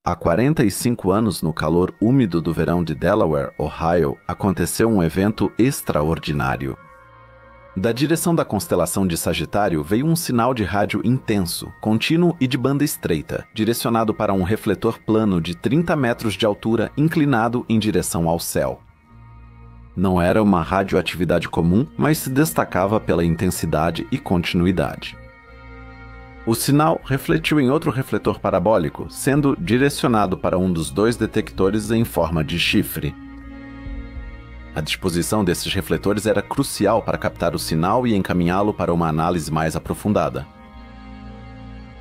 Há 45 anos, no calor úmido do verão de Delaware, Ohio, aconteceu um evento extraordinário. Da direção da constelação de Sagitário veio um sinal de rádio intenso, contínuo e de banda estreita, direcionado para um refletor plano de 30 metros de altura inclinado em direção ao céu. Não era uma radioatividade comum, mas se destacava pela intensidade e continuidade. O sinal refletiu em outro refletor parabólico, sendo direcionado para um dos dois detectores em forma de chifre. A disposição desses refletores era crucial para captar o sinal e encaminhá-lo para uma análise mais aprofundada.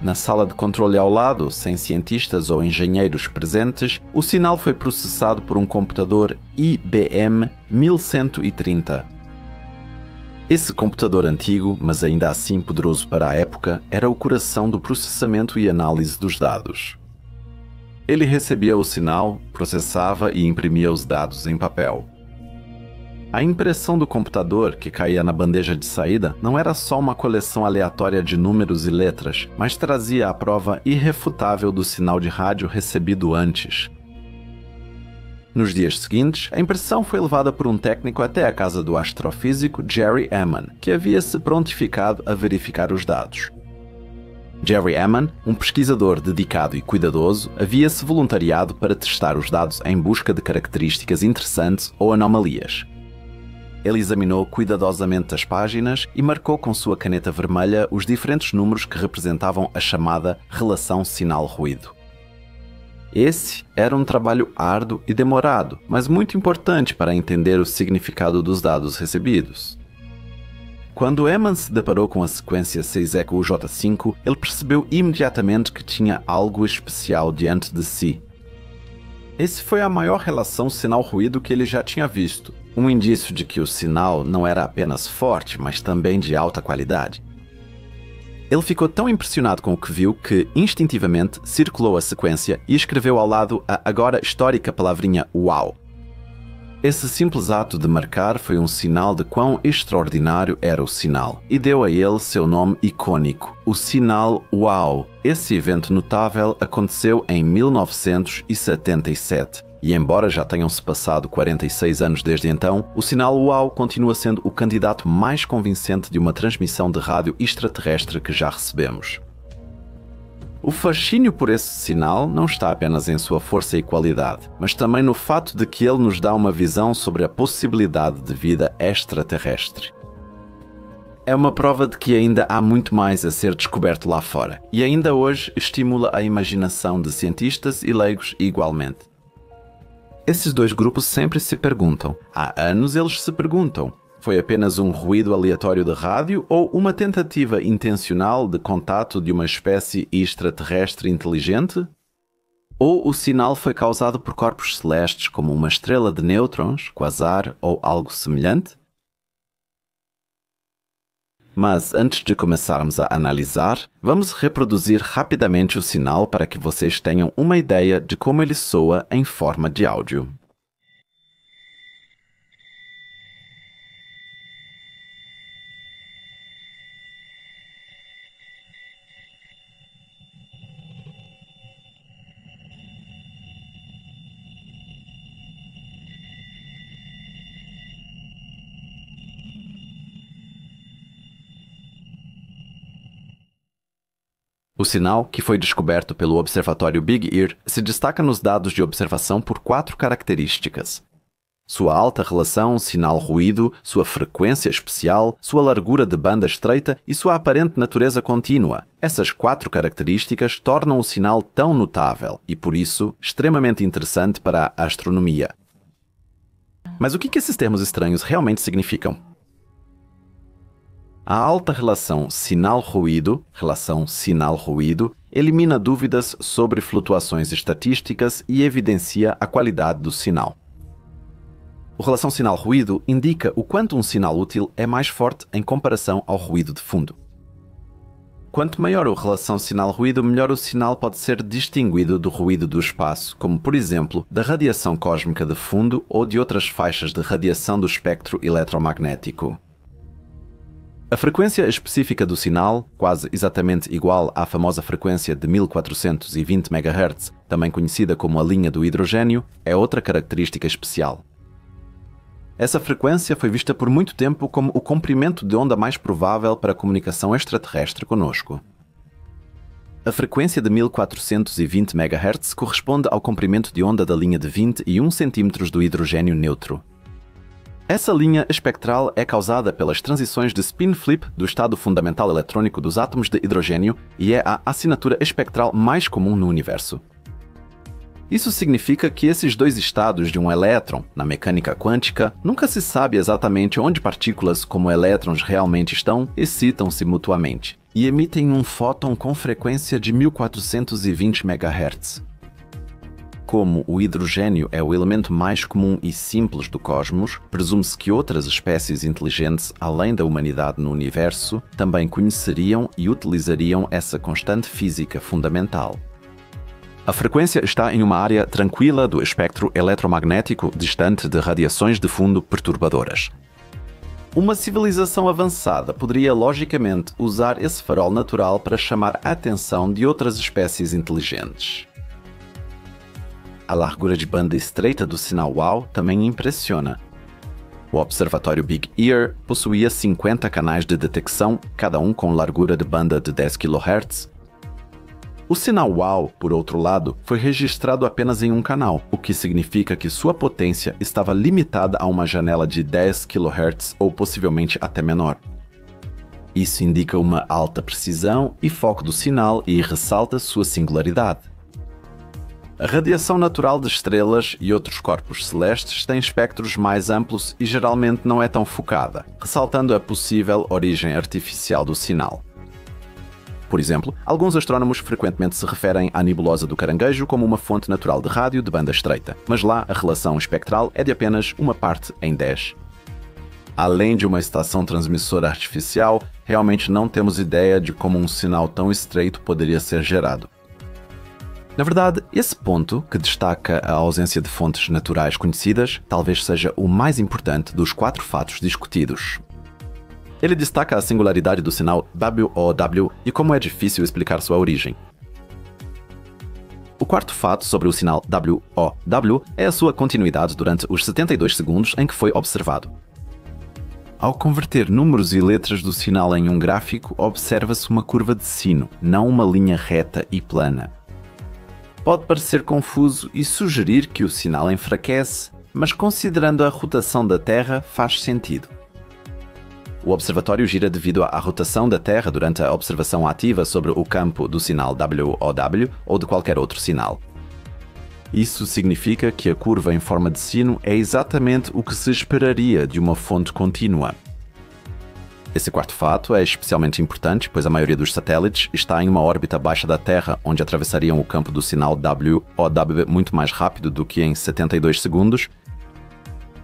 Na sala de controle ao lado, sem cientistas ou engenheiros presentes, o sinal foi processado por um computador IBM 1130. Esse computador antigo, mas ainda assim poderoso para a época, era o coração do processamento e análise dos dados. Ele recebia o sinal, processava e imprimia os dados em papel. A impressão do computador, que caía na bandeja de saída, não era só uma coleção aleatória de números e letras, mas trazia a prova irrefutável do sinal de rádio recebido antes. Nos dias seguintes, a impressão foi levada por um técnico até a casa do astrofísico Jerry Ehman, que havia se prontificado a verificar os dados. Jerry Ehman, um pesquisador dedicado e cuidadoso, havia-se voluntariado para testar os dados em busca de características interessantes ou anomalias. Ele examinou cuidadosamente as páginas e marcou com sua caneta vermelha os diferentes números que representavam a chamada relação sinal-ruído. Esse era um trabalho árduo e demorado, mas muito importante para entender o significado dos dados recebidos. Quando Ehman se deparou com a sequência 6ECUJ5, ele percebeu imediatamente que tinha algo especial diante de si. Esse foi a maior relação sinal-ruído que ele já tinha visto, um indício de que o sinal não era apenas forte, mas também de alta qualidade. Ele ficou tão impressionado com o que viu que, instintivamente, circulou a sequência e escreveu ao lado a agora histórica palavrinha UAU. Esse simples ato de marcar foi um sinal de quão extraordinário era o sinal, e deu a ele seu nome icônico, o sinal UAU. Esse evento notável aconteceu em 1977, e embora já tenham-se passado 46 anos desde então, o sinal UAU continua sendo o candidato mais convincente de uma transmissão de rádio extraterrestre que já recebemos. O fascínio por esse sinal não está apenas em sua força e qualidade, mas também no fato de que ele nos dá uma visão sobre a possibilidade de vida extraterrestre. É uma prova de que ainda há muito mais a ser descoberto lá fora, e ainda hoje estimula a imaginação de cientistas e leigos igualmente. Esses dois grupos sempre se perguntam. Há anos eles se perguntam: foi apenas um ruído aleatório de rádio ou uma tentativa intencional de contato de uma espécie extraterrestre inteligente? Ou o sinal foi causado por corpos celestes como uma estrela de nêutrons, quasar ou algo semelhante? Mas antes de começarmos a analisar, vamos reproduzir rapidamente o sinal para que vocês tenham uma ideia de como ele soa em forma de áudio. O sinal, que foi descoberto pelo observatório Big Ear, se destaca nos dados de observação por 4 características: sua alta relação sinal-ruído, sua frequência especial, sua largura de banda estreita e sua aparente natureza contínua. Essas 4 características tornam o sinal tão notável e, por isso, extremamente interessante para a astronomia. Mas o que esses termos estranhos realmente significam? A alta relação sinal-ruído, elimina dúvidas sobre flutuações estatísticas e evidencia a qualidade do sinal. O relação sinal-ruído indica o quanto um sinal útil é mais forte em comparação ao ruído de fundo. Quanto maior a relação sinal-ruído, melhor o sinal pode ser distinguido do ruído do espaço, como, por exemplo, da radiação cósmica de fundo ou de outras faixas de radiação do espectro eletromagnético. A frequência específica do sinal, quase exatamente igual à famosa frequência de 1420 MHz, também conhecida como a linha do hidrogênio, é outra característica especial. Essa frequência foi vista por muito tempo como o comprimento de onda mais provável para a comunicação extraterrestre conosco. A frequência de 1420 MHz corresponde ao comprimento de onda da linha de 21 cm do hidrogênio neutro. Essa linha espectral é causada pelas transições de spin flip do estado fundamental eletrônico dos átomos de hidrogênio e é a assinatura espectral mais comum no universo. Isso significa que esses dois estados de um elétron, na mecânica quântica, nunca se sabe exatamente onde partículas como elétrons realmente estão, excitam-se mutuamente, e emitem um fóton com frequência de 1420 MHz. Como o hidrogênio é o elemento mais comum e simples do cosmos, presume-se que outras espécies inteligentes, além da humanidade no universo, também conheceriam e utilizariam essa constante física fundamental. A frequência está em uma área tranquila do espectro eletromagnético distante de radiações de fundo perturbadoras. Uma civilização avançada poderia logicamente usar esse farol natural para chamar a atenção de outras espécies inteligentes. A largura de banda estreita do sinal WOW também impressiona. O observatório Big Ear possuía 50 canais de detecção, cada um com largura de banda de 10 kHz. O sinal WOW, por outro lado, foi registrado apenas em um canal, o que significa que sua potência estava limitada a uma janela de 10 kHz ou possivelmente até menor. Isso indica uma alta precisão e foco do sinal e ressalta sua singularidade. A radiação natural de estrelas e outros corpos celestes tem espectros mais amplos e geralmente não é tão focada, ressaltando a possível origem artificial do sinal. Por exemplo, alguns astrônomos frequentemente se referem à nebulosa do Caranguejo como uma fonte natural de rádio de banda estreita, mas lá a relação espectral é de apenas uma parte em 10. Além de uma estação transmissora artificial, realmente não temos ideia de como um sinal tão estreito poderia ser gerado. Na verdade, esse ponto, que destaca a ausência de fontes naturais conhecidas, talvez seja o mais importante dos 4 fatos discutidos. Ele destaca a singularidade do sinal WOW e como é difícil explicar sua origem. O quarto fato sobre o sinal WOW é a sua continuidade durante os 72 segundos em que foi observado. Ao converter números e letras do sinal em um gráfico, observa-se uma curva de sino, não uma linha reta e plana. Pode parecer confuso e sugerir que o sinal enfraquece, mas considerando a rotação da Terra, faz sentido. O observatório gira devido à rotação da Terra durante a observação ativa sobre o campo do sinal WOW ou de qualquer outro sinal. Isso significa que a curva em forma de sino é exatamente o que se esperaria de uma fonte contínua. Esse quarto fato é especialmente importante, pois a maioria dos satélites está em uma órbita abaixo da Terra, onde atravessariam o campo do sinal WOW muito mais rápido do que em 72 segundos.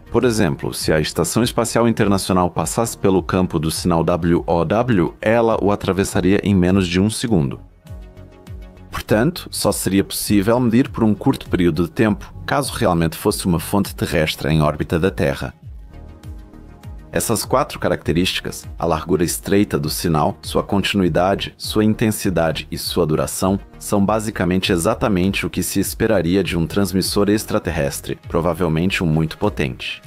Por exemplo, se a Estação Espacial Internacional passasse pelo campo do sinal WOW, ela o atravessaria em menos de 1 segundo. Portanto, só seria possível medir por um curto período de tempo, caso realmente fosse uma fonte terrestre em órbita da Terra. Essas 4 características, a largura estreita do sinal, sua continuidade, sua intensidade e sua duração, são basicamente exatamente o que se esperaria de um transmissor extraterrestre, provavelmente um muito potente.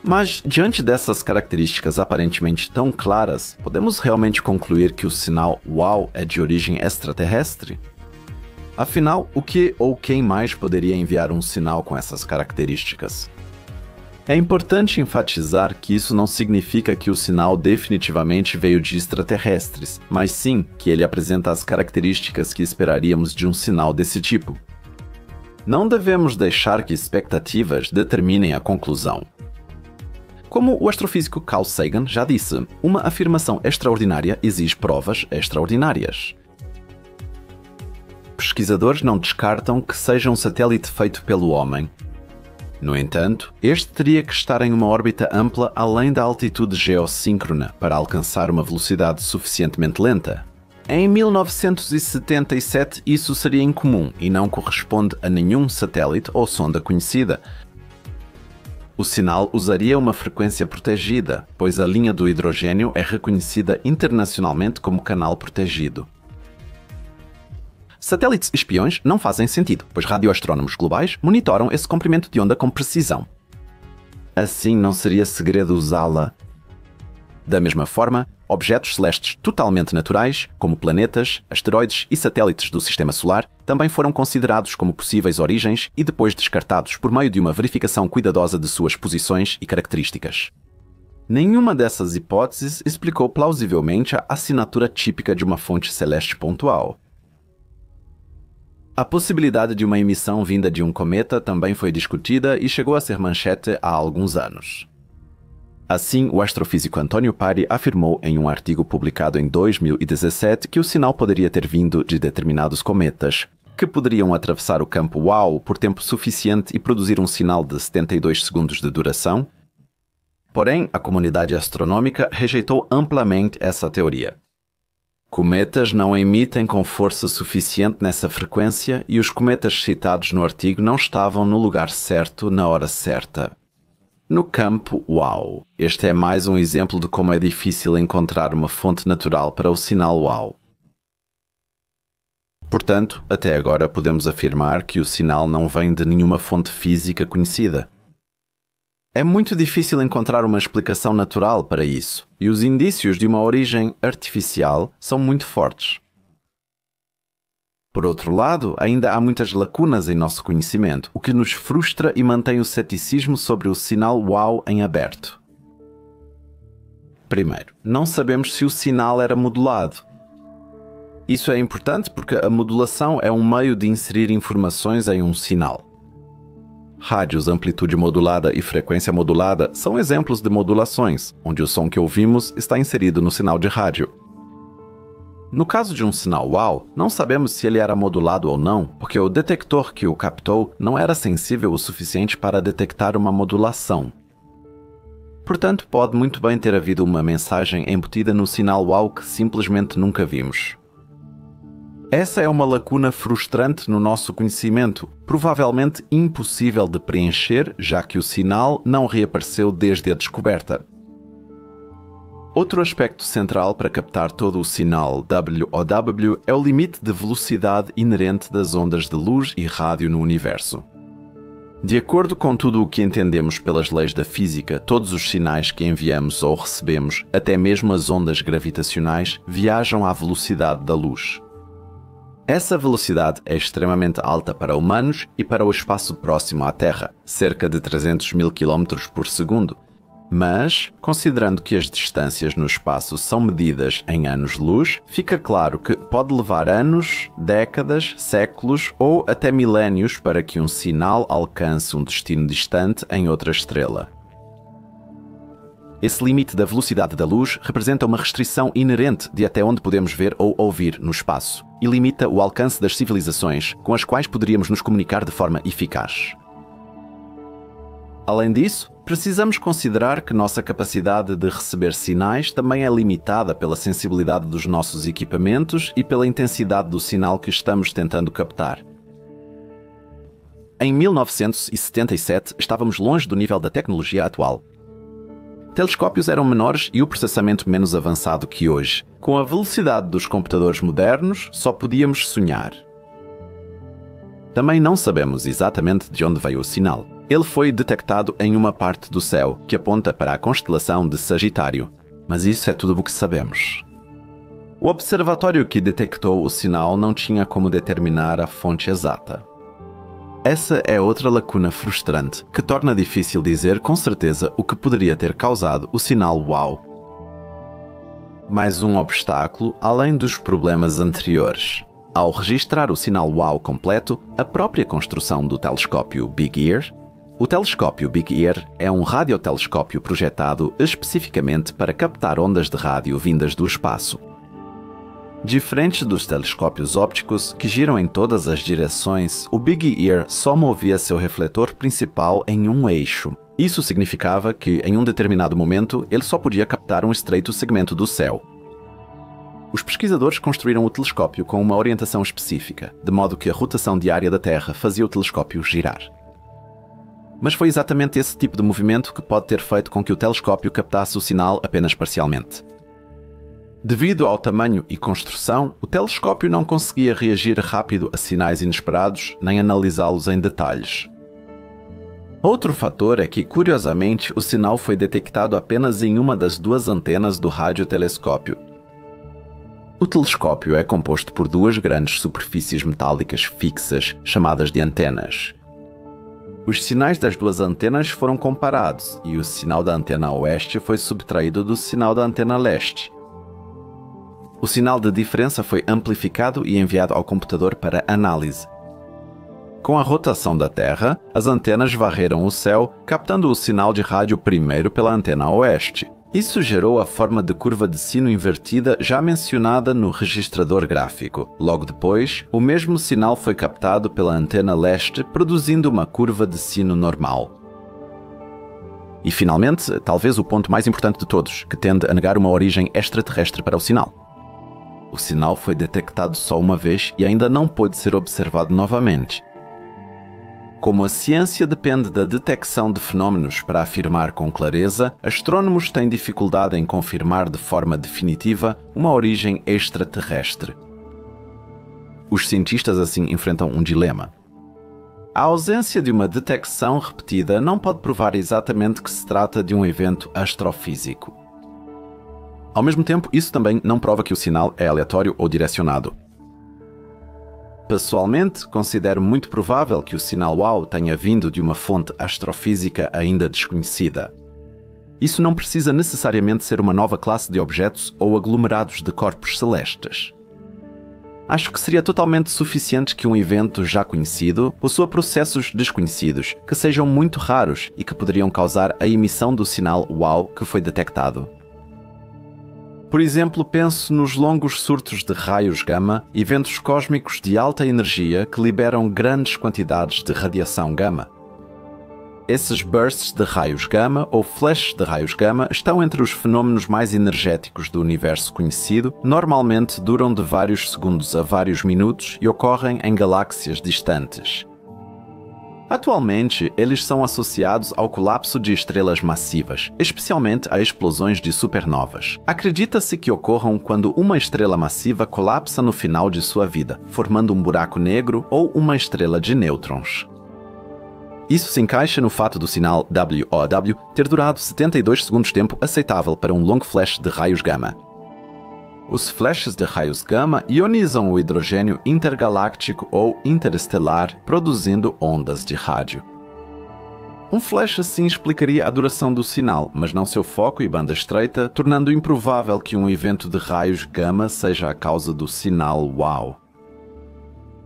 Mas, diante dessas características aparentemente tão claras, podemos realmente concluir que o sinal WOW é de origem extraterrestre? Afinal, o que ou quem mais poderia enviar um sinal com essas características? É importante enfatizar que isso não significa que o sinal definitivamente veio de extraterrestres, mas sim que ele apresenta as características que esperaríamos de um sinal desse tipo. Não devemos deixar que expectativas determinem a conclusão. Como o astrofísico Carl Sagan já disse, uma afirmação extraordinária exige provas extraordinárias. Pesquisadores não descartam que seja um satélite feito pelo homem. No entanto, este teria que estar em uma órbita ampla além da altitude geossíncrona para alcançar uma velocidade suficientemente lenta. Em 1977, isso seria incomum e não corresponde a nenhum satélite ou sonda conhecida. O sinal usaria uma frequência protegida, pois a linha do hidrogênio é reconhecida internacionalmente como canal protegido. Satélites espiões não fazem sentido, pois radioastrônomos globais monitoram esse comprimento de onda com precisão. Assim, não seria segredo usá-la. Da mesma forma, objetos celestes totalmente naturais, como planetas, asteroides e satélites do Sistema Solar, também foram considerados como possíveis origens e depois descartados por meio de uma verificação cuidadosa de suas posições e características. Nenhuma dessas hipóteses explicou plausivelmente a assinatura típica de uma fonte celeste pontual. A possibilidade de uma emissão vinda de um cometa também foi discutida e chegou a ser manchete há alguns anos. Assim, o astrofísico Antônio Pari afirmou em um artigo publicado em 2017 que o sinal poderia ter vindo de determinados cometas, que poderiam atravessar o campo WOW por tempo suficiente e produzir um sinal de 72 segundos de duração. Porém, a comunidade astronômica rejeitou amplamente essa teoria. Cometas não emitem com força suficiente nessa frequência e os cometas citados no artigo não estavam no lugar certo na hora certa. No campo WOW, este é mais um exemplo de como é difícil encontrar uma fonte natural para o sinal WOW. Portanto, até agora podemos afirmar que o sinal não vem de nenhuma fonte física conhecida. É muito difícil encontrar uma explicação natural para isso, e os indícios de uma origem artificial são muito fortes. Por outro lado, ainda há muitas lacunas em nosso conhecimento, o que nos frustra e mantém o ceticismo sobre o sinal WOW em aberto. Primeiro, não sabemos se o sinal era modulado. Isso é importante porque a modulação é um meio de inserir informações em um sinal. Rádios amplitude modulada e frequência modulada são exemplos de modulações, onde o som que ouvimos está inserido no sinal de rádio. No caso de um sinal WOW, não sabemos se ele era modulado ou não, porque o detector que o captou não era sensível o suficiente para detectar uma modulação. Portanto, pode muito bem ter havido uma mensagem embutida no sinal WOW que simplesmente nunca vimos. Essa é uma lacuna frustrante no nosso conhecimento, provavelmente impossível de preencher, já que o sinal não reapareceu desde a descoberta. Outro aspecto central para captar todo o sinal WOW é o limite de velocidade inerente das ondas de luz e rádio no universo. De acordo com tudo o que entendemos pelas leis da física, todos os sinais que enviamos ou recebemos, até mesmo as ondas gravitacionais, viajam à velocidade da luz. Essa velocidade é extremamente alta para humanos e para o espaço próximo à Terra, cerca de 300 mil km por segundo. Mas, considerando que as distâncias no espaço são medidas em anos-luz, fica claro que pode levar anos, décadas, séculos ou até milénios para que um sinal alcance um destino distante em outra estrela. Esse limite da velocidade da luz representa uma restrição inerente de até onde podemos ver ou ouvir no espaço e limita o alcance das civilizações com as quais poderíamos nos comunicar de forma eficaz. Além disso, precisamos considerar que nossa capacidade de receber sinais também é limitada pela sensibilidade dos nossos equipamentos e pela intensidade do sinal que estamos tentando captar. Em 1977, estávamos longe do nível da tecnologia atual. Telescópios eram menores e o processamento menos avançado que hoje. Com a velocidade dos computadores modernos, só podíamos sonhar. Também não sabemos exatamente de onde veio o sinal. Ele foi detectado em uma parte do céu, que aponta para a constelação de Sagitário. Mas isso é tudo o que sabemos. O observatório que detectou o sinal não tinha como determinar a fonte exata. Essa é outra lacuna frustrante, que torna difícil dizer com certeza o que poderia ter causado o sinal WOW. Mais um obstáculo, além dos problemas anteriores. Ao registrar o sinal WOW completo, a própria construção do telescópio Big Ear. O telescópio Big Ear é um radiotelescópio projetado especificamente para captar ondas de rádio vindas do espaço. Diferente dos telescópios ópticos, que giram em todas as direções, o Big Ear só movia seu refletor principal em um eixo. Isso significava que, em um determinado momento, ele só podia captar um estreito segmento do céu. Os pesquisadores construíram o telescópio com uma orientação específica, de modo que a rotação diária da Terra fazia o telescópio girar. mas foi exatamente esse tipo de movimento que pode ter feito com que o telescópio captasse o sinal apenas parcialmente. Devido ao tamanho e construção, o telescópio não conseguia reagir rápido a sinais inesperados nem analisá-los em detalhes. Outro fator é que, curiosamente, o sinal foi detectado apenas em uma das duas antenas do radiotelescópio. O telescópio é composto por duas grandes superfícies metálicas fixas, chamadas de antenas. Os sinais das duas antenas foram comparados e o sinal da antena oeste foi subtraído do sinal da antena leste. O sinal de diferença foi amplificado e enviado ao computador para análise. Com a rotação da Terra, as antenas varreram o céu, captando o sinal de rádio primeiro pela antena oeste. Isso gerou a forma de curva de sino invertida já mencionada no registrador gráfico. Logo depois, o mesmo sinal foi captado pela antena leste, produzindo uma curva de sino normal. E finalmente, talvez o ponto mais importante de todos, que tende a negar uma origem extraterrestre para o sinal. O sinal foi detectado só uma vez e ainda não pôde ser observado novamente. Como a ciência depende da detecção de fenómenos para afirmar com clareza, astrônomos têm dificuldade em confirmar de forma definitiva uma origem extraterrestre. Os cientistas assim enfrentam um dilema. A ausência de uma detecção repetida não pode provar exatamente que se trata de um evento astrofísico. Ao mesmo tempo, isso também não prova que o sinal é aleatório ou direcionado. Pessoalmente, considero muito provável que o sinal WOW tenha vindo de uma fonte astrofísica ainda desconhecida. Isso não precisa necessariamente ser uma nova classe de objetos ou aglomerados de corpos celestes. Acho que seria totalmente suficiente que um evento já conhecido possua processos desconhecidos, que sejam muito raros e que poderiam causar a emissão do sinal WOW que foi detectado. Por exemplo, penso nos longos surtos de raios gama, eventos cósmicos de alta energia que liberam grandes quantidades de radiação gama. Esses bursts de raios gama ou flashes de raios gama estão entre os fenômenos mais energéticos do universo conhecido, normalmente duram de vários segundos a vários minutos e ocorrem em galáxias distantes. Atualmente, eles são associados ao colapso de estrelas massivas, especialmente a explosões de supernovas. Acredita-se que ocorram quando uma estrela massiva colapsa no final de sua vida, formando um buraco negro ou uma estrela de nêutrons. Isso se encaixa no fato do sinal WOW ter durado 72 segundos tempo aceitável para um long flash de raios gama. Os flashes de raios gama ionizam o hidrogênio intergaláctico ou interestelar, produzindo ondas de rádio. Um flash assim explicaria a duração do sinal, mas não seu foco e banda estreita, tornando improvável que um evento de raios gama seja a causa do sinal WOW.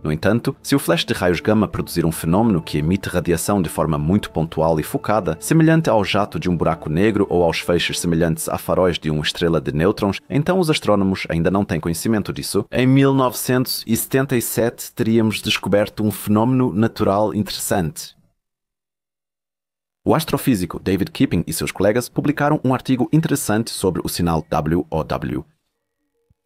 No entanto, se o flash de raios gama produzir um fenômeno que emite radiação de forma muito pontual e focada, semelhante ao jato de um buraco negro ou aos feixes semelhantes a faróis de uma estrela de nêutrons, então os astrônomos ainda não têm conhecimento disso. Em 1977 teríamos descoberto um fenômeno natural interessante. O astrofísico David Kipping e seus colegas publicaram um artigo interessante sobre o sinal WOW.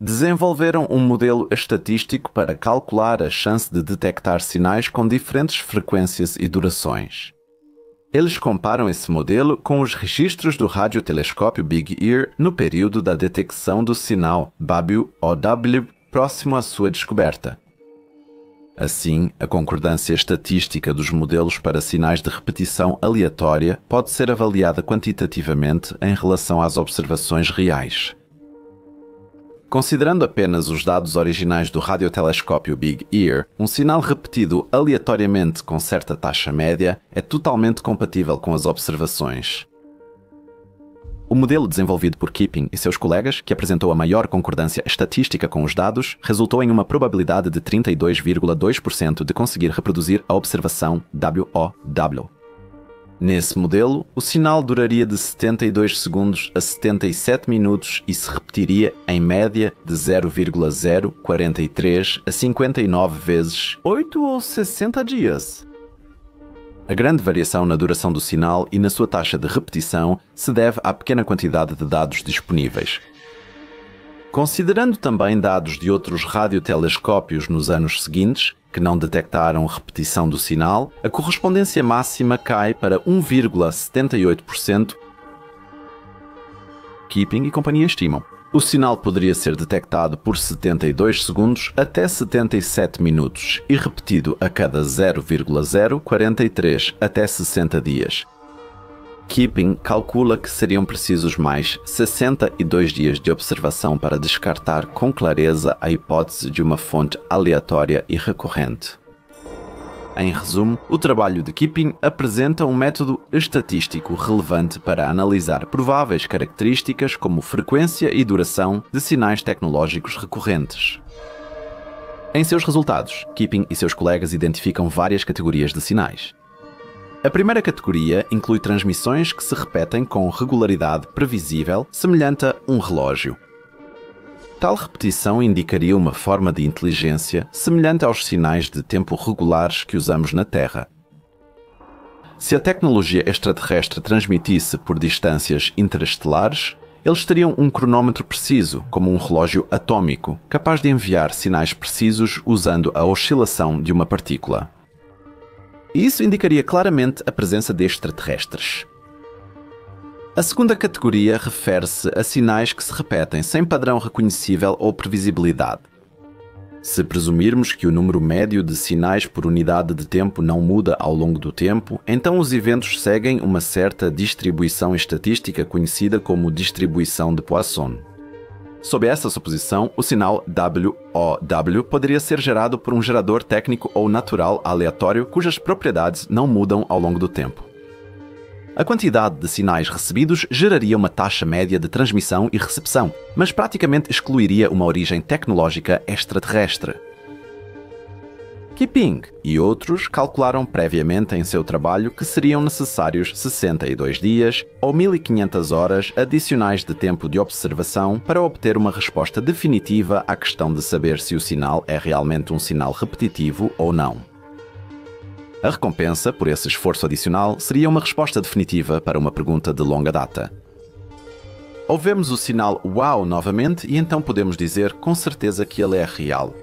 Desenvolveram um modelo estatístico para calcular a chance de detectar sinais com diferentes frequências e durações. Eles comparam esse modelo com os registros do radiotelescópio Big Ear no período da detecção do sinal WOW próximo à sua descoberta. Assim, a concordância estatística dos modelos para sinais de repetição aleatória pode ser avaliada quantitativamente em relação às observações reais. Considerando apenas os dados originais do radiotelescópio Big Ear, um sinal repetido aleatoriamente com certa taxa média é totalmente compatível com as observações. O modelo desenvolvido por Kipping e seus colegas, que apresentou a maior concordância estatística com os dados, resultou em uma probabilidade de 32,2% de conseguir reproduzir a observação WOW. Nesse modelo, o sinal duraria de 72 segundos a 77 minutos e se repetiria, em média, de 0,043 a 59 vezes 8 ou 60 dias. A grande variação na duração do sinal e na sua taxa de repetição se deve à pequena quantidade de dados disponíveis. Considerando também dados de outros radiotelescópios nos anos seguintes, que não detectaram repetição do sinal, a correspondência máxima cai para 1,78%. Keeping e companhia estimam. O sinal poderia ser detectado por 72 segundos até 77 minutos e repetido a cada 0,043 até 60 dias. Keeping calcula que seriam precisos mais 62 dias de observação para descartar com clareza a hipótese de uma fonte aleatória e recorrente. Em resumo, o trabalho de Keeping apresenta um método estatístico relevante para analisar prováveis características como frequência e duração de sinais tecnológicos recorrentes. Em seus resultados, Keeping e seus colegas identificam várias categorias de sinais. A primeira categoria inclui transmissões que se repetem com regularidade previsível, semelhante a um relógio. Tal repetição indicaria uma forma de inteligência semelhante aos sinais de tempo regulares que usamos na Terra. Se a tecnologia extraterrestre transmitisse por distâncias interestelares, eles teriam um cronómetro preciso, como um relógio atômico, capaz de enviar sinais precisos usando a oscilação de uma partícula. Isso indicaria claramente a presença de extraterrestres. A segunda categoria refere-se a sinais que se repetem sem padrão reconhecível ou previsibilidade. Se presumirmos que o número médio de sinais por unidade de tempo não muda ao longo do tempo, então os eventos seguem uma certa distribuição estatística conhecida como distribuição de Poisson. Sob essa suposição, o sinal WOW poderia ser gerado por um gerador técnico ou natural aleatório cujas propriedades não mudam ao longo do tempo. A quantidade de sinais recebidos geraria uma taxa média de transmissão e recepção, mas praticamente excluiria uma origem tecnológica extraterrestre. Keeping e outros calcularam previamente em seu trabalho que seriam necessários 62 dias ou 1500 horas adicionais de tempo de observação para obter uma resposta definitiva à questão de saber se o sinal é realmente um sinal repetitivo ou não. A recompensa por esse esforço adicional seria uma resposta definitiva para uma pergunta de longa data. Ouvemos o sinal WOW novamente e então podemos dizer com certeza que ele é real.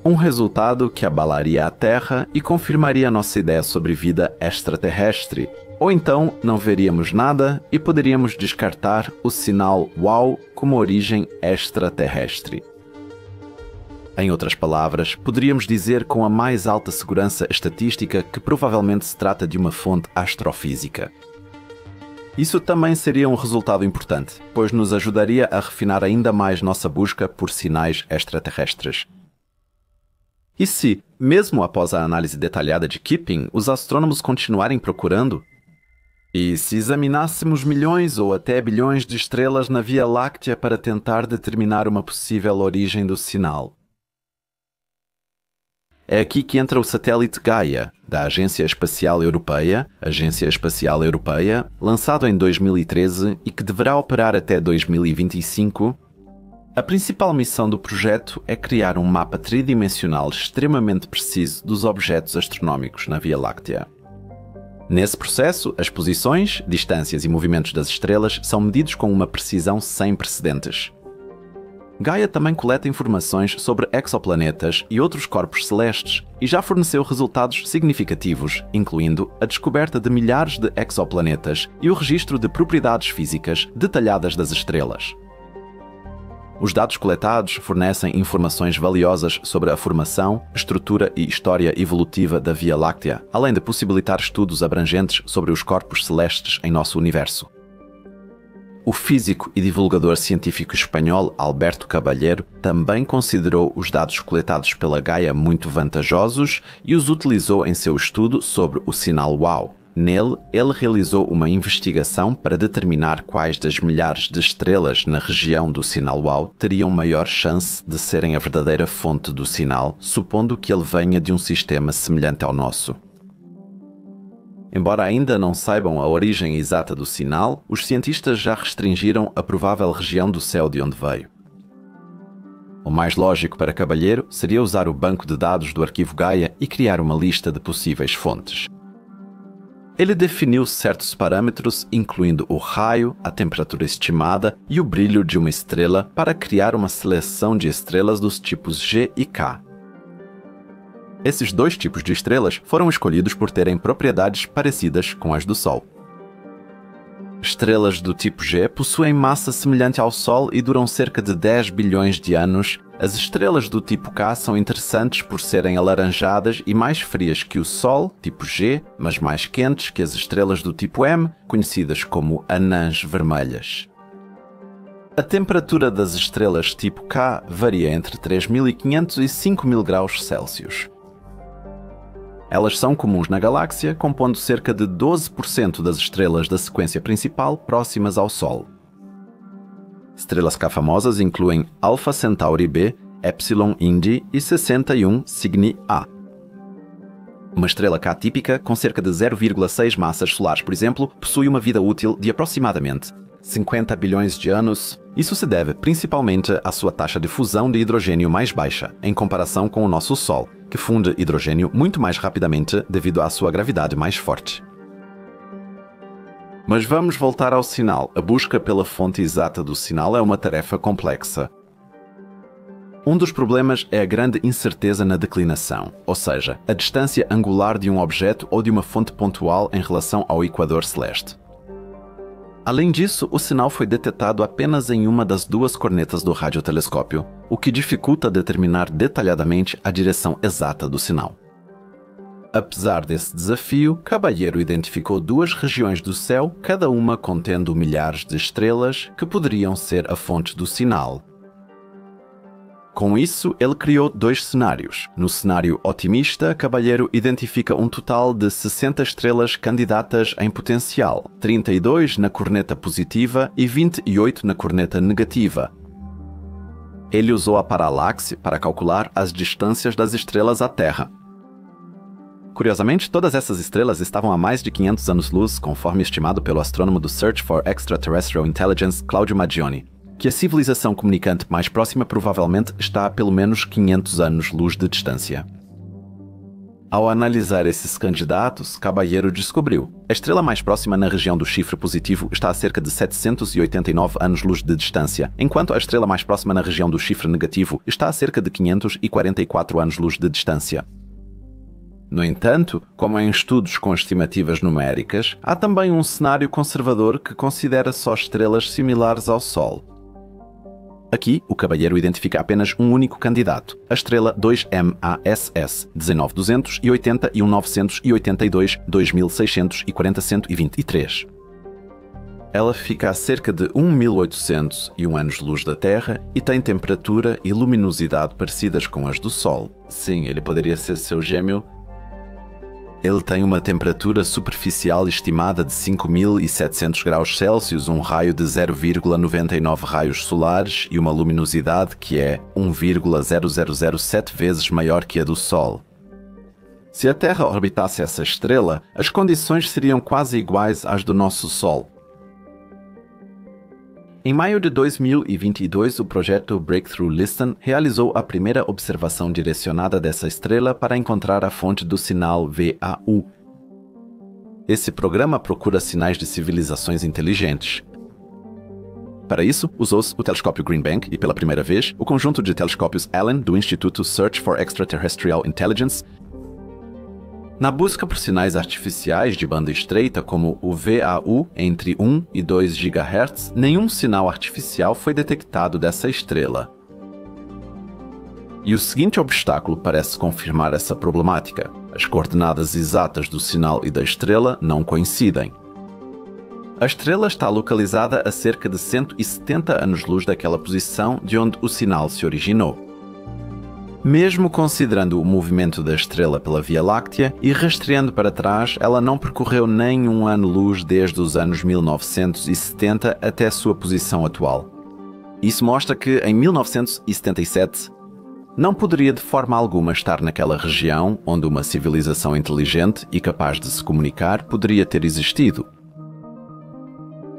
Um resultado que abalaria a Terra e confirmaria nossa ideia sobre vida extraterrestre. Ou então não veríamos nada e poderíamos descartar o sinal WOW como origem extraterrestre. Em outras palavras, poderíamos dizer com a mais alta segurança estatística que provavelmente se trata de uma fonte astrofísica. Isso também seria um resultado importante, pois nos ajudaria a refinar ainda mais nossa busca por sinais extraterrestres. E se, mesmo após a análise detalhada de Keeping, os astrônomos continuarem procurando? E se examinássemos milhões ou até bilhões de estrelas na Via Láctea para tentar determinar uma possível origem do sinal? É aqui que entra o satélite Gaia, da Agência Espacial Europeia, lançado em 2013 e que deverá operar até 2025. A principal missão do projeto é criar um mapa tridimensional extremamente preciso dos objetos astronómicos na Via Láctea. Nesse processo, as posições, distâncias e movimentos das estrelas são medidos com uma precisão sem precedentes. Gaia também coleta informações sobre exoplanetas e outros corpos celestes e já forneceu resultados significativos, incluindo a descoberta de milhares de exoplanetas e o registro de propriedades físicas detalhadas das estrelas. Os dados coletados fornecem informações valiosas sobre a formação, estrutura e história evolutiva da Via Láctea, além de possibilitar estudos abrangentes sobre os corpos celestes em nosso universo. O físico e divulgador científico espanhol Alberto Caballero também considerou os dados coletados pela Gaia muito vantajosos e os utilizou em seu estudo sobre o sinal WOW. Nele, ele realizou uma investigação para determinar quais das milhares de estrelas na região do sinal WOW teriam maior chance de serem a verdadeira fonte do sinal, supondo que ele venha de um sistema semelhante ao nosso. Embora ainda não saibam a origem exata do sinal, os cientistas já restringiram a provável região do céu de onde veio. O mais lógico para Caballero seria usar o banco de dados do arquivo Gaia e criar uma lista de possíveis fontes. Ele definiu certos parâmetros, incluindo o raio, a temperatura estimada e o brilho de uma estrela, para criar uma seleção de estrelas dos tipos G e K. Esses dois tipos de estrelas foram escolhidos por terem propriedades parecidas com as do Sol. Estrelas do tipo G possuem massa semelhante ao Sol e duram cerca de 10 bilhões de anos. As estrelas do tipo K são interessantes por serem alaranjadas e mais frias que o Sol, tipo G, mas mais quentes que as estrelas do tipo M, conhecidas como anãs vermelhas. A temperatura das estrelas tipo K varia entre 3.500 e 5.000 graus Celsius. Elas são comuns na galáxia, compondo cerca de 12% das estrelas da sequência principal próximas ao Sol. Estrelas K famosas incluem Alpha Centauri B, Epsilon Indi e 61 Cygni A. Uma estrela K típica, com cerca de 0,6 massas solares, por exemplo, possui uma vida útil de aproximadamente 50 bilhões de anos. Isso se deve principalmente à sua taxa de fusão de hidrogênio mais baixa, em comparação com o nosso Sol, que funde hidrogênio muito mais rapidamente devido à sua gravidade mais forte. Mas vamos voltar ao sinal. A busca pela fonte exata do sinal é uma tarefa complexa. Um dos problemas é a grande incerteza na declinação, ou seja, a distância angular de um objeto ou de uma fonte pontual em relação ao equador celeste. Além disso, o sinal foi detectado apenas em uma das duas cornetas do radiotelescópio, o que dificulta determinar detalhadamente a direção exata do sinal. Apesar desse desafio, Caballero identificou duas regiões do céu, cada uma contendo milhares de estrelas, que poderiam ser a fonte do sinal. Com isso, ele criou dois cenários. No cenário otimista, Caballero identifica um total de 60 estrelas candidatas em potencial, 32 na corneta positiva e 28 na corneta negativa. Ele usou a paralaxe para calcular as distâncias das estrelas à Terra. Curiosamente, todas essas estrelas estavam a mais de 500 anos-luz, conforme estimado pelo astrônomo do Search for Extraterrestrial Intelligence, Claudio Maggioni, que a civilização comunicante mais próxima provavelmente está a pelo menos 500 anos-luz de distância. Ao analisar esses candidatos, Caballero descobriu: a estrela mais próxima na região do chifre positivo está a cerca de 789 anos-luz de distância, enquanto a estrela mais próxima na região do chifre negativo está a cerca de 544 anos-luz de distância. No entanto, como em estudos com estimativas numéricas, há também um cenário conservador que considera só estrelas similares ao Sol. Aqui, o Caballero identifica apenas um único candidato, a estrela 2MASS 19280 e 1982 2640 123. Ela fica a cerca de 1801 anos-luz da Terra e tem temperatura e luminosidade parecidas com as do Sol. Sim, ele poderia ser seu gêmeo. Ele tem uma temperatura superficial estimada de 5.700 graus Celsius, um raio de 0,99 raios solares e uma luminosidade que é 1,0007 vezes maior que a do Sol. Se a Terra orbitasse essa estrela, as condições seriam quase iguais às do nosso Sol. Em maio de 2022, o projeto Breakthrough Listen realizou a primeira observação direcionada dessa estrela para encontrar a fonte do sinal VAU. Esse programa procura sinais de civilizações inteligentes. Para isso, usou-se o telescópio Green Bank e, pela primeira vez, o conjunto de telescópios Allen do Instituto Search for Extraterrestrial Intelligence. Na busca por sinais artificiais de banda estreita, como o VAU entre 1 e 2 GHz, nenhum sinal artificial foi detectado dessa estrela. E o seguinte obstáculo parece confirmar essa problemática: as coordenadas exatas do sinal e da estrela não coincidem. A estrela está localizada a cerca de 170 anos-luz daquela posição de onde o sinal se originou. Mesmo considerando o movimento da estrela pela Via Láctea e rastreando para trás, ela não percorreu nem um ano-luz desde os anos 1970 até sua posição atual. Isso mostra que, em 1977, não poderia de forma alguma estar naquela região onde uma civilização inteligente e capaz de se comunicar poderia ter existido.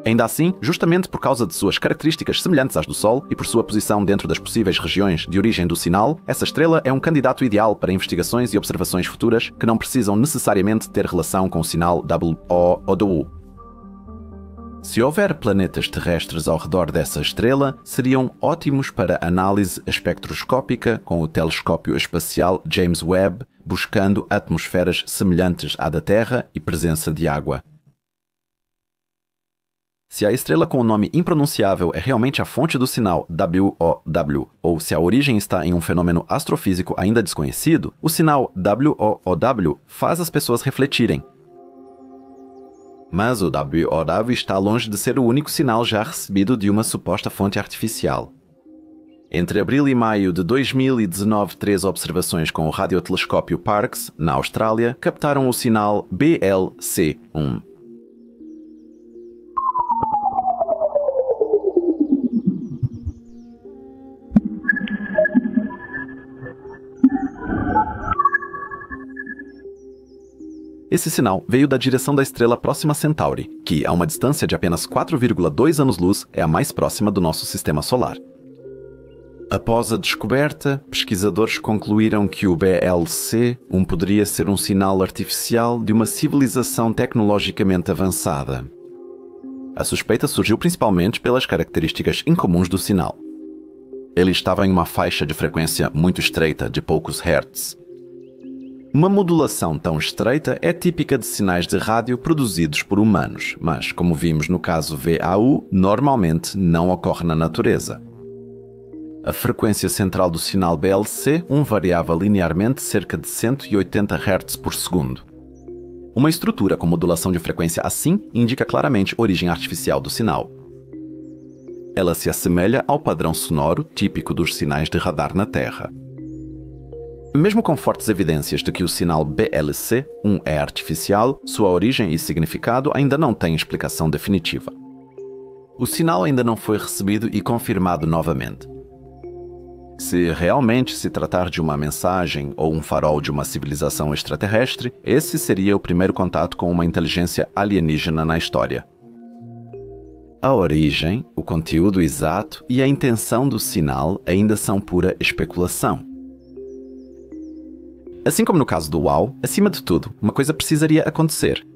Ainda assim, justamente por causa de suas características semelhantes às do Sol e por sua posição dentro das possíveis regiões de origem do sinal, essa estrela é um candidato ideal para investigações e observações futuras que não precisam necessariamente ter relação com o sinal WO ou do U. Se houver planetas terrestres ao redor dessa estrela, seriam ótimos para análise espectroscópica com o telescópio espacial James Webb, buscando atmosferas semelhantes à da Terra e presença de água. Se a estrela com o nome impronunciável é realmente a fonte do sinal WOW, ou se a origem está em um fenômeno astrofísico ainda desconhecido, o sinal WOW faz as pessoas refletirem. Mas o WOW está longe de ser o único sinal já recebido de uma suposta fonte artificial. Entre abril e maio de 2019, 3 observações com o radiotelescópio Parkes, na Austrália, captaram o sinal BLC1. Esse sinal veio da direção da estrela Próxima Centauri, que, a uma distância de apenas 4,2 anos-luz, é a mais próxima do nosso sistema solar. Após a descoberta, pesquisadores concluíram que o BLC poderia ser um sinal artificial de uma civilização tecnologicamente avançada. A suspeita surgiu principalmente pelas características incomuns do sinal. Ele estava em uma faixa de frequência muito estreita, de poucos hertz. Uma modulação tão estreita é típica de sinais de rádio produzidos por humanos, mas, como vimos no caso VAU, normalmente não ocorre na natureza. A frequência central do sinal BLC variava linearmente cerca de 180 Hz por segundo. Uma estrutura com modulação de frequência assim indica claramente a origem artificial do sinal. Ela se assemelha ao padrão sonoro típico dos sinais de radar na Terra. Mesmo com fortes evidências de que o sinal BLC1 é artificial, sua origem e significado ainda não têm explicação definitiva. O sinal ainda não foi recebido e confirmado novamente. Se realmente se tratar de uma mensagem ou um farol de uma civilização extraterrestre, esse seria o primeiro contato com uma inteligência alienígena na história. A origem, o conteúdo exato e a intenção do sinal ainda são pura especulação. Assim como no caso do WOW, acima de tudo, uma coisa precisaria acontecer.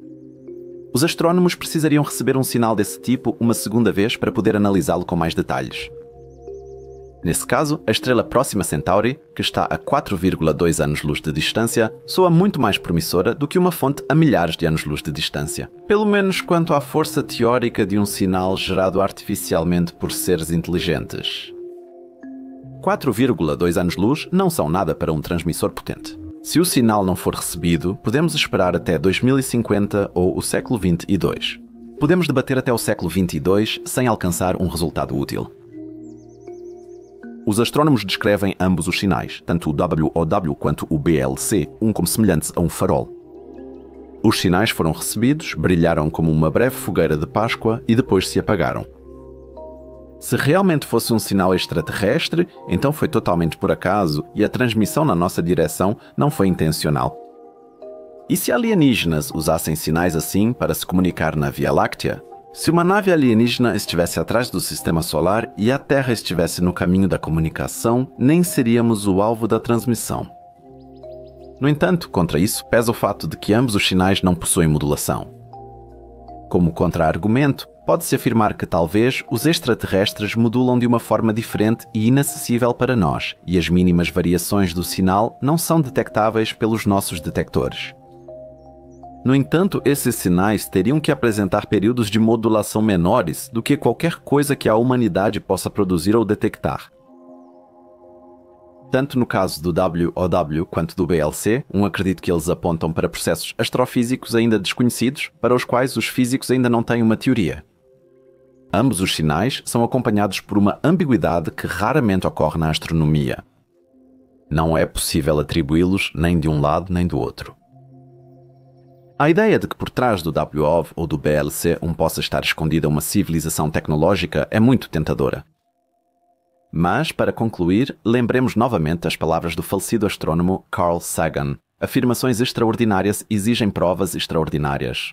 Os astrônomos precisariam receber um sinal desse tipo uma segunda vez para poder analisá-lo com mais detalhes. Nesse caso, a estrela Próxima Centauri, que está a 4,2 anos-luz de distância, soa muito mais promissora do que uma fonte a milhares de anos-luz de distância. Pelo menos quanto à força teórica de um sinal gerado artificialmente por seres inteligentes. 4,2 anos-luz não são nada para um transmissor potente. Se o sinal não for recebido, podemos esperar até 2050 ou o século 22. Podemos debater até o século 22 sem alcançar um resultado útil. Os astrônomos descrevem ambos os sinais, tanto o WOW quanto o BLC, como semelhantes a um farol. Os sinais foram recebidos, brilharam como uma breve fogueira de Páscoa e depois se apagaram. Se realmente fosse um sinal extraterrestre, então foi totalmente por acaso e a transmissão na nossa direção não foi intencional. E se alienígenas usassem sinais assim para se comunicar na Via Láctea? Se uma nave alienígena estivesse atrás do sistema solar e a Terra estivesse no caminho da comunicação, nem seríamos o alvo da transmissão. No entanto, contra isso, pesa o fato de que ambos os sinais não possuem modulação. Como contra-argumento, pode-se afirmar que talvez os extraterrestres modulam de uma forma diferente e inacessível para nós, e as mínimas variações do sinal não são detectáveis pelos nossos detectores. No entanto, esses sinais teriam que apresentar períodos de modulação menores do que qualquer coisa que a humanidade possa produzir ou detectar. Tanto no caso do WOW quanto do BLC, acredito que eles apontam para processos astrofísicos ainda desconhecidos, para os quais os físicos ainda não têm uma teoria. Ambos os sinais são acompanhados por uma ambiguidade que raramente ocorre na astronomia. Não é possível atribuí-los nem de um lado nem do outro. A ideia de que por trás do WOW ou do BLC possa estar escondida uma civilização tecnológica é muito tentadora. Mas, para concluir, lembremos novamente as palavras do falecido astrônomo Carl Sagan. Afirmações extraordinárias exigem provas extraordinárias.